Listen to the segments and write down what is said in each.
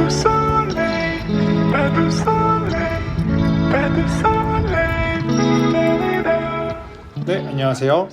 du soleil, pas de soleil, pas de soleil. 네, 안녕하세요.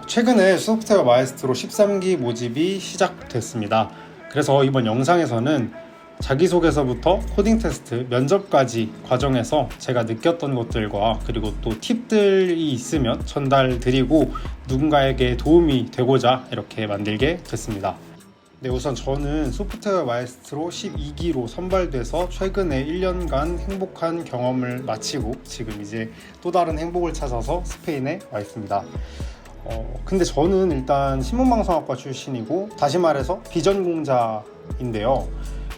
최근에 소프트웨어 마에스트로 13기 모집이 시작됐습니다. 그래서 이번 영상에서는 자기소개서부터 코딩 테스트, 면접까지 과정에서 제가 느꼈던 것들과 그리고 또 팁들이 있으면 전달드리고 누군가에게 도움이 되고자 이렇게 만들게 됐습니다. 네, 우선 저는 소프트웨어 마에스트로 12기로 선발돼서 최근에 1년간 행복한 경험을 마치고 지금 이제 또 다른 행복을 찾아서 스페인에 와 있습니다. 근데 저는 일단 신문방송학과 출신이고 다시 말해서 비전공자인데요.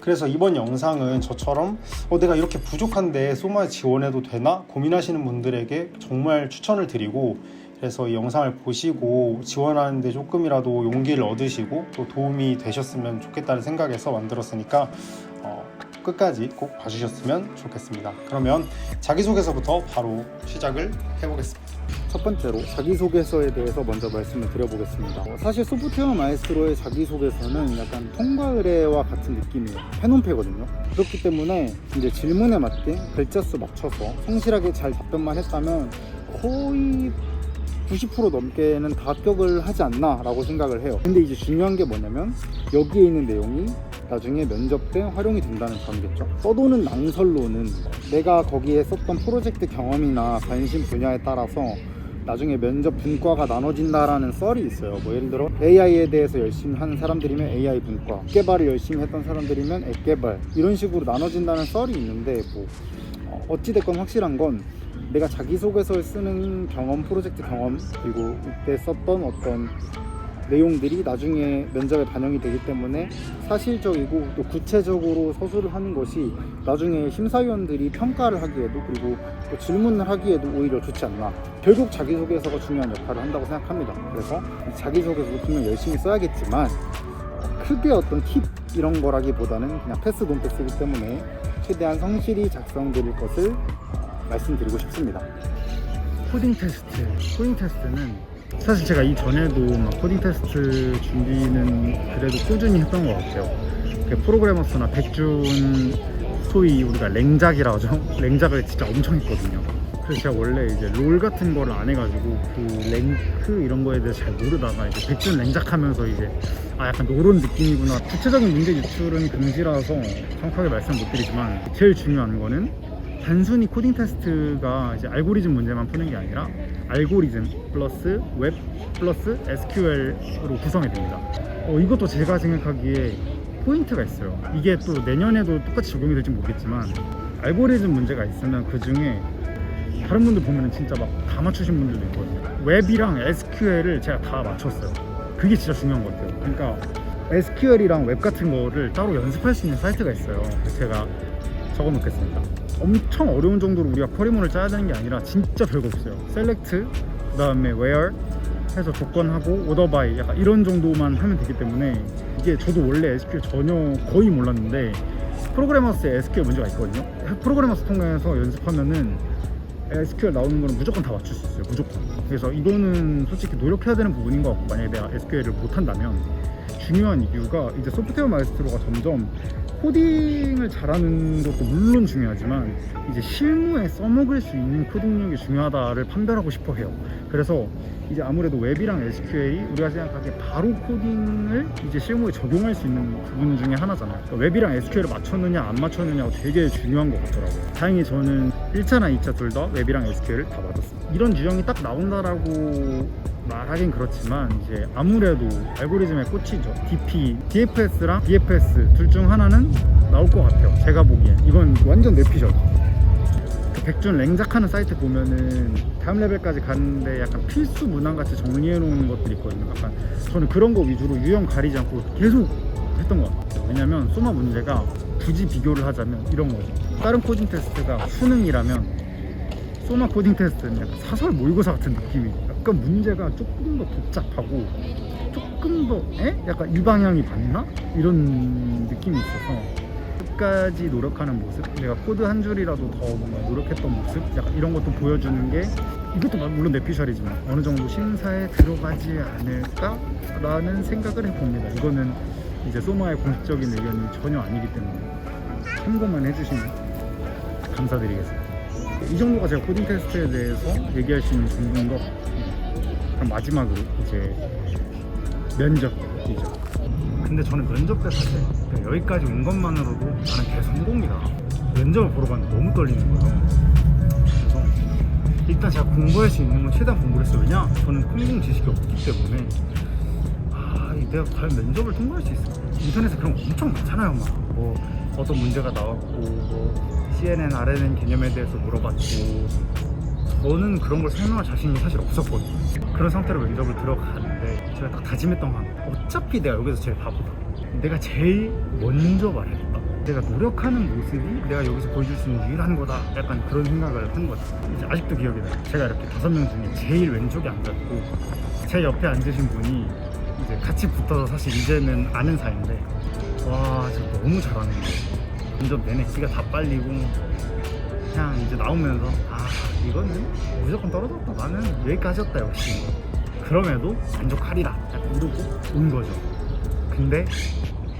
그래서 이번 영상은 저처럼 내가 이렇게 부족한데 소마에 지원해도 되나? 고민하시는 분들에게 정말 추천을 드리고, 그래서 이 영상을 보시고 지원하는데 조금이라도 용기를 얻으시고 또 도움이 되셨으면 좋겠다는 생각에서 만들었으니까 끝까지 꼭 봐주셨으면 좋겠습니다. 그러면 자기소개서부터 바로 시작을 해보겠습니다. 첫 번째로 자기소개서에 대해서 먼저 말씀을 드려보겠습니다. 사실 소프트웨어 마에스트로의 자기소개서는 약간 통과 의뢰와 같은 느낌이에요. 펜온페거든요. 그렇기 때문에 이제 질문에 맞게 글자 수 맞춰서 성실하게 잘 답변만 했다면 거의 90% 넘게는 다 합격을 하지 않나 라고 생각을 해요. 근데 이제 중요한 게 뭐냐면 여기에 있는 내용이 나중에 면접 때 활용이 된다는 점이겠죠. 써도는 낭설로는 내가 거기에 썼던 프로젝트 경험이나 관심 분야에 따라서 나중에 면접 분과가 나눠진다라는 썰이 있어요. 뭐 예를 들어 AI에 대해서 열심히 하는 사람들이면 AI 분과, 앱 개발을 열심히 했던 사람들이면 앱 개발, 이런 식으로 나눠진다는 썰이 있는데 뭐 어찌됐건 확실한 건 내가 자기소개서를 쓰는 경험, 프로젝트 경험, 그리고 이때 썼던 어떤 내용들이 나중에 면접에 반영이 되기 때문에 사실적이고 또 구체적으로 서술을 하는 것이 나중에 심사위원들이 평가를 하기에도 그리고 또 질문을 하기에도 오히려 좋지 않나. 결국 자기소개서가 중요한 역할을 한다고 생각합니다. 그래서 자기소개서도 분명 열심히 써야겠지만 크게 어떤 팁 이런 거라기보다는 그냥 패스 돈 패스이기 때문에 최대한 성실히 작성드릴 것을 말씀드리고 싶습니다. 코딩 테스트는 사실 제가 이전에도 막 코딩 테스트 준비는 그래도 꾸준히 했던 것 같아요. 프로그래머스나 백준, 소위 우리가 랭작이라고 하죠. 랭작을 진짜 엄청 했거든요. 그래서 제가 원래 이제 롤 같은 거를 안 해가지고 그 랭크 이런 거에 대해서 잘 모르다가 이제 백준 랭작 하면서 이제 약간 요런 느낌이구나. 구체적인 문제 유출은 금지라서 정확하게 말씀 못 드리지만 제일 중요한 거는 단순히 코딩 테스트가 이제 알고리즘 문제만 푸는 게 아니라 알고리즘 플러스 웹 플러스 SQL로 구성이 됩니다. 이것도 제가 생각하기에 포인트가 있어요. 이게 또 내년에도 똑같이 적용이 될지 모르겠지만 알고리즘 문제가 있으면 그 중에 다른 분들 보면 진짜 막 다 맞추신 분들도 있거든요. 웹이랑 SQL을 제가 다 맞췄어요. 그게 진짜 중요한 것 같아요. 그러니까 SQL이랑 웹 같은 거를 따로 연습할 수 있는 사이트가 있어요. 그래서 제가 적어 놓겠습니다. 엄청 어려운 정도로 우리가 쿼리문을 짜야 되는 게 아니라 진짜 별거 없어요. 셀렉트, 그 다음에 where 해서 조건하고 order by 약간 이런 정도만 하면 되기 때문에 이게 저도 원래 SQL 전혀 거의 몰랐는데 프로그래머스에 SQL 문제가 있거든요. 프로그래머스 통해서 연습하면은 SQL 나오는 거는 무조건 다 맞출 수 있어요. 무조건. 그래서 이거는 솔직히 노력해야 되는 부분인 것 같고, 만약에 내가 SQL을 못한다면 중요한 이유가 이제 소프트웨어 마에스트로가 점점 코딩을 잘하는 것도 물론 중요하지만 이제 실무에 써먹을 수 있는 코딩력이 중요하다를 판별하고 싶어 해요. 그래서 이제 아무래도 웹이랑 SQL이 우리가 생각하기에 바로 코딩을 이제 실무에 적용할 수 있는 부분 중에 하나잖아요. 그러니까 웹이랑 SQL을 맞췄느냐 안 맞췄느냐가 되게 중요한 것 같더라고요. 다행히 저는 1차나 2차 둘 다 웹이랑 SQL을 다 맞았어요. 이런 유형이 딱 나온다라고 말하긴 그렇지만 이제 아무래도 알고리즘에 꽂히죠. DFS랑 BFS 둘 중 하나는 나올 것 같아요. 제가 보기엔 이건 완전 뇌피셜. 백준 랭작하는 사이트 보면은 다음 레벨까지 가는데 약간 필수 문항같이 정리해 놓은 것들이 있거든요. 약간 저는 그런 거 위주로 유형 가리지 않고 계속 했던 것 같아요. 왜냐면 소마 문제가 굳이 비교를 하자면 이런 거죠. 다른 코딩 테스트가 수능이라면 소마 코딩 테스트는 약간 사설 모의고사 같은 느낌이, 약간 문제가 조금 더 복잡하고 조금 더 약간 이 방향이 맞나? 이런 느낌이 있어서 끝까지 노력하는 모습, 내가 코드 한 줄이라도 더 뭔가 노력했던 모습, 약간 이런 것도 보여주는 게, 이것도 물론 내피셜이지만 어느 정도 심사에 들어가지 않을까라는 생각을 해봅니다. 이거는 이제 소마의 공식적인 의견이 전혀 아니기 때문에. 참고만 해주시면 감사드리겠습니다. 이 정도가 제가 코딩 테스트에 대해서 얘기할 수 있는 정도인 것 같고, 그럼 마지막으로 이제 면접이죠. 근데 저는 면접 때 사실 그냥 여기까지 온 것만으로도 나는 대성공이다. 면접을 보러 갔는데 너무 떨리는 거예요. 그래서 일단 제가 공부할 수 있는 건 최대한 공부를 했어요. 왜냐? 저는 컴퓨터 지식이 없기 때문에 내가 과연 면접을 통과할 수 있을까? 인터넷에 그런 거 엄청 많잖아요. 막 뭐 어떤 문제가 나왔고 뭐 CNN, RNN 개념에 대해서 물어봤고, 저는 그런 걸 설명할 자신이 사실 없었거든요. 그런 상태로 면접을 들어갔는데 제가 딱 다짐했던 건, 어차피 내가 여기서 제일 바보다. 내가 제일 먼저 말해야겠다. 내가 노력하는 모습이 내가 여기서 보여줄 수 있는 유일한 거다. 약간 그런 생각을 한 거죠. 이제 아직도 기억이 나요. 제가 이렇게 5명 중에 제일 왼쪽에 앉았고, 제 옆에 앉으신 분이 이제 같이 붙어서 사실 이제는 아는 사이인데, 와 진짜 너무 잘하는 거예요. 면접 내내 기가 다 빨리고, 그냥 이제 나오면서 이거는 무조건 떨어졌다, 나는 여기까지였다 역시. 그럼에도 만족하리라 약간 이러고 온 거죠. 근데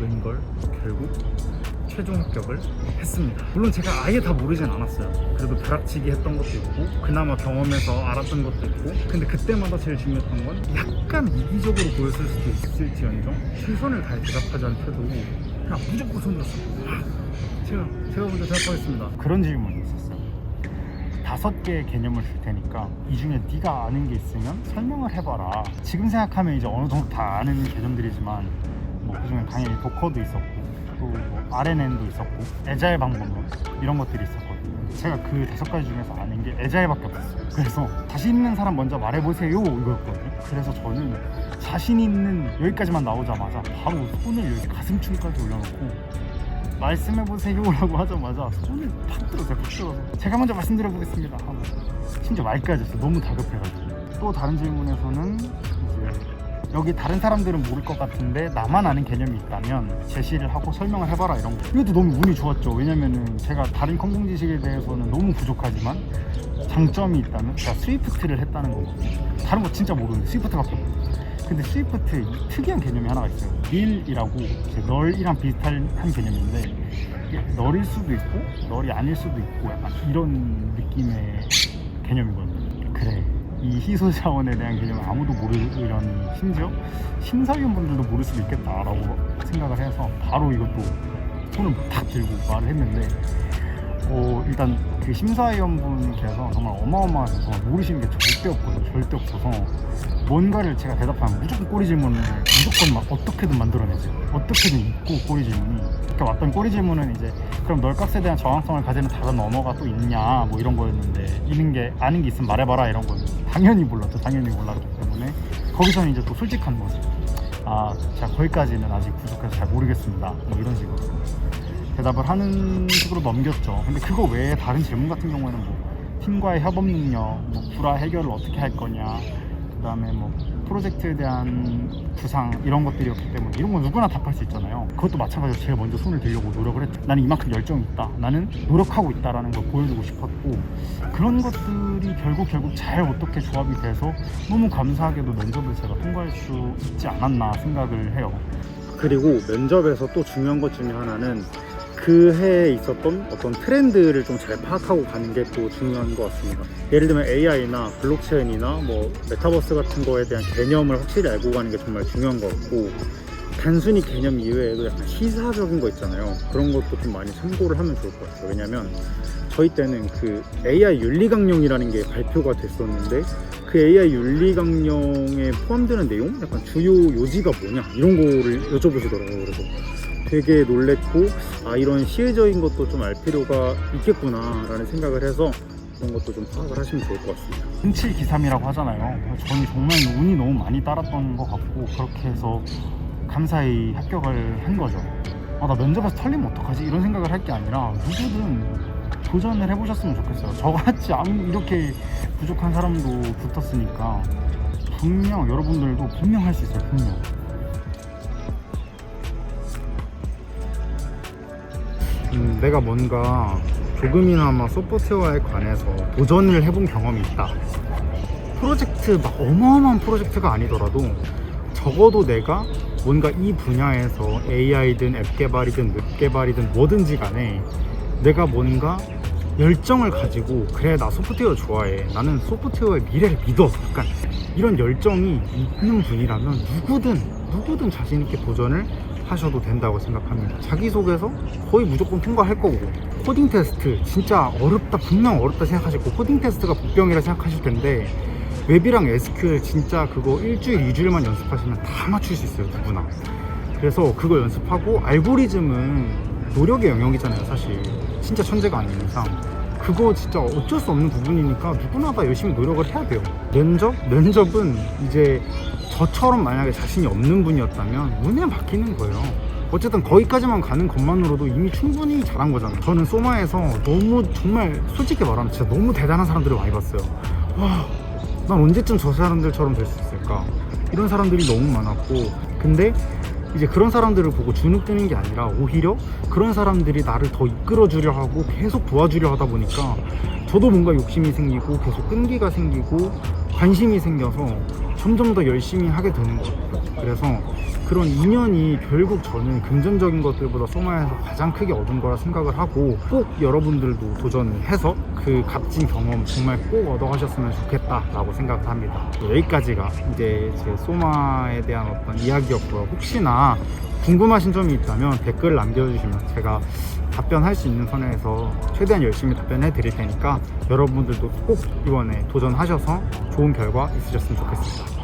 웬걸 결국 최종 합격을 했습니다. 물론 제가 아예 다 모르진 않았어요. 그래도 벼락치기 했던 것도 있고 그나마 경험해서 알았던 것도 있고, 근데 그때마다 제일 중요했던 건 약간 이기적으로 보였을 수도 있을지언정 최선을 다해 대답하지 않더라도 그냥 무조건 손들었어요. 제가 먼저 대답하겠습니다. 그런 질문이 있었어요. 5개의 개념을 줄 테니까 이 중에 네가 아는 게 있으면 설명을 해봐라. 지금 생각하면 이제 어느 정도 다 아는 개념들이지만 뭐 그중에 당연히 도커도 있었고 또 뭐 RNN도 있었고 에자일 방법론 이런 것들이 있었거든요. 제가 그 5가지 중에서 아는 게 에자일밖에 없었어요. 그래서 자신 있는 사람 먼저 말해보세요 이거였거든요. 그래서 저는 자신 있는 여기까지만 나오자마자 바로 손을 여기 가슴춤까지 올려놓고 말씀해보세요라고 하자마자 손을 팍 들어서 제가 먼저 말씀드려보겠습니다 하고, 심지어 말까지 했어요. 너무 다급해가지고. 또 다른 질문에서는 이제 여기 다른 사람들은 모를 것 같은데 나만 아는 개념이 있다면 제시를 하고 설명을 해봐라 이런 거. 이것도 너무 운이 좋았죠. 왜냐면은 제가 다른 컴공 지식에 대해서는 너무 부족하지만 장점이 있다면 제가 스위프트를 했다는 거거든요. 다른 거 진짜 모르는데 스위프트밖에 없어요. 근데 스위프트 특이한 개념이 하나가 있어요. 닐이라고 널이랑 비슷한 개념인데, 이게 널일 수도 있고 널이 아닐 수도 있고 약간 이런 느낌의 개념이거든요. 그래, 이 희소자원에 대한 개념을 아무도 모르려니 심지어 심사위원분들도 모를 수도 있겠다라고 생각을 해서 바로 이것도 손을 탁 들고 말을 했는데, 일단 그 심사위원분께서 정말 어마어마하셔서 정말 모르시는 게 절대 없거든요. 절대 없어서 뭔가를 제가 대답하면 무조건 꼬리 질문을 무조건 막 어떻게든 만들어내죠. 어떻게든 있고 꼬리 질문이 이렇게 왔던 꼬리 질문은 이제 그럼 널값에 대한 저항성을 가지는 다른 언어가 또 있냐 뭐 이런 거였는데, 아는 게 있으면 말해봐라 이런 거는 당연히 몰랐죠. 당연히 몰랐기 때문에 거기서는 이제 또 솔직한 거죠. 제가 거기까지는 아직 부족해서 잘 모르겠습니다 뭐 이런 식으로 대답을 하는 식으로 넘겼죠. 근데 그거 외에 다른 질문 같은 경우에는 뭐 팀과의 협업 능력, 뭐 불화 해결을 어떻게 할 거냐, 그 다음에 뭐 프로젝트에 대한 구상 이런 것들이었기 때문에 이런 건 누구나 답할 수 있잖아요. 그것도 마찬가지로 제일 먼저 손을 들려고 노력을 했죠. 나는 이만큼 열정이 있다, 나는 노력하고 있다라는 걸 보여주고 싶었고, 그런 것들이 결국 잘 어떻게 조합이 돼서 너무 감사하게도 면접을 제가 통과할 수 있지 않았나 생각을 해요. 그리고 면접에서 또 중요한 것 중에 하나는 그 해에 있었던 어떤 트렌드를 좀 잘 파악하고 가는 게 또 중요한 것 같습니다. 예를 들면 AI나 블록체인이나 뭐 메타버스 같은 거에 대한 개념을 확실히 알고 가는 게 정말 중요한 것 같고, 단순히 개념 이외에도 약간 시사적인 거 있잖아요. 그런 것도 좀 많이 참고를 하면 좋을 것 같아요. 왜냐면 저희 때는 그 AI 윤리강령이라는 게 발표가 됐었는데, 그 AI 윤리강령에 포함되는 내용? 약간 주요 요지가 뭐냐 이런 거를 여쭤보시더라고요. 그래서 되게 놀랬고, 이런 시혜적인 것도 좀 알 필요가 있겠구나 라는 생각을 해서 그런 것도 좀 파악을 하시면 좋을 것 같습니다. 07기삼이라고 하잖아요. 저는 정말 운이 너무 많이 따랐던 것 같고, 그렇게 해서 감사히 합격을 한 거죠. 나 면접에서 털리면 어떡하지? 이런 생각을 할 게 아니라 누구든 도전을 해보셨으면 좋겠어요. 저같이 이렇게 부족한 사람도 붙었으니까 분명 여러분들도 분명 할 수 있어요. 분명. 내가 뭔가 조금이나마 소프트웨어에 관해서 도전을 해본 경험이 있다. 프로젝트 막 어마어마한 프로젝트가 아니더라도 적어도 내가 뭔가 이 분야에서 AI든 앱 개발이든 웹 개발이든 뭐든지 간에 내가 뭔가 열정을 가지고 그래 나 소프트웨어 좋아해, 나는 소프트웨어의 미래를 믿어, 약간 이런 열정이 있는 분이라면 누구든 자신 있게 도전을 하셔도 된다고 생각합니다. 자기소개서 거의 무조건 통과할 거고, 코딩 테스트 진짜 어렵다, 분명 어렵다 생각하실 거고, 코딩 테스트가 복병이라 생각하실 텐데 웹이랑 SQL 진짜 그거 일주일 2주일만 연습하시면 다 맞출 수 있어요, 누구나. 그래서 그거 연습하고, 알고리즘은 노력의 영역이잖아요, 사실. 진짜 천재가 아닌 이상 그거 진짜 어쩔 수 없는 부분이니까 누구나 다 열심히 노력을 해야 돼요. 면접은 이제 저처럼 만약에 자신이 없는 분이었다면 눈에 박히는 거예요. 어쨌든 거기까지만 가는 것만으로도 이미 충분히 잘한 거잖아요. 저는 소마에서 너무, 정말 솔직히 말하면 진짜 너무 대단한 사람들을 많이 봤어요. 와, 난 언제쯤 저 사람들처럼 될 수 있을까, 이런 사람들이 너무 많았고, 근데 이제 그런 사람들을 보고 주눅드는 게 아니라 오히려 그런 사람들이 나를 더 이끌어주려 하고 계속 도와주려 하다 보니까 저도 뭔가 욕심이 생기고 계속 끈기가 생기고 관심이 생겨서 점점 더 열심히 하게 되는 것 같아요. 그래서 그런 인연이 결국 저는 금전적인 것들보다 소마에서 가장 크게 얻은 거라 생각을 하고, 꼭 여러분들도 도전을 해서 그 값진 경험 정말 꼭 얻어가셨으면 좋겠다라고 생각을 합니다. 여기까지가 이제 제 소마에 대한 어떤 이야기였고요. 혹시나 궁금하신 점이 있다면 댓글 남겨주시면 제가 답변할 수 있는 선에서 최대한 열심히 답변해 드릴 테니까 여러분들도 꼭 이번에 도전하셔서 좋은 결과 있으셨으면 좋겠습니다.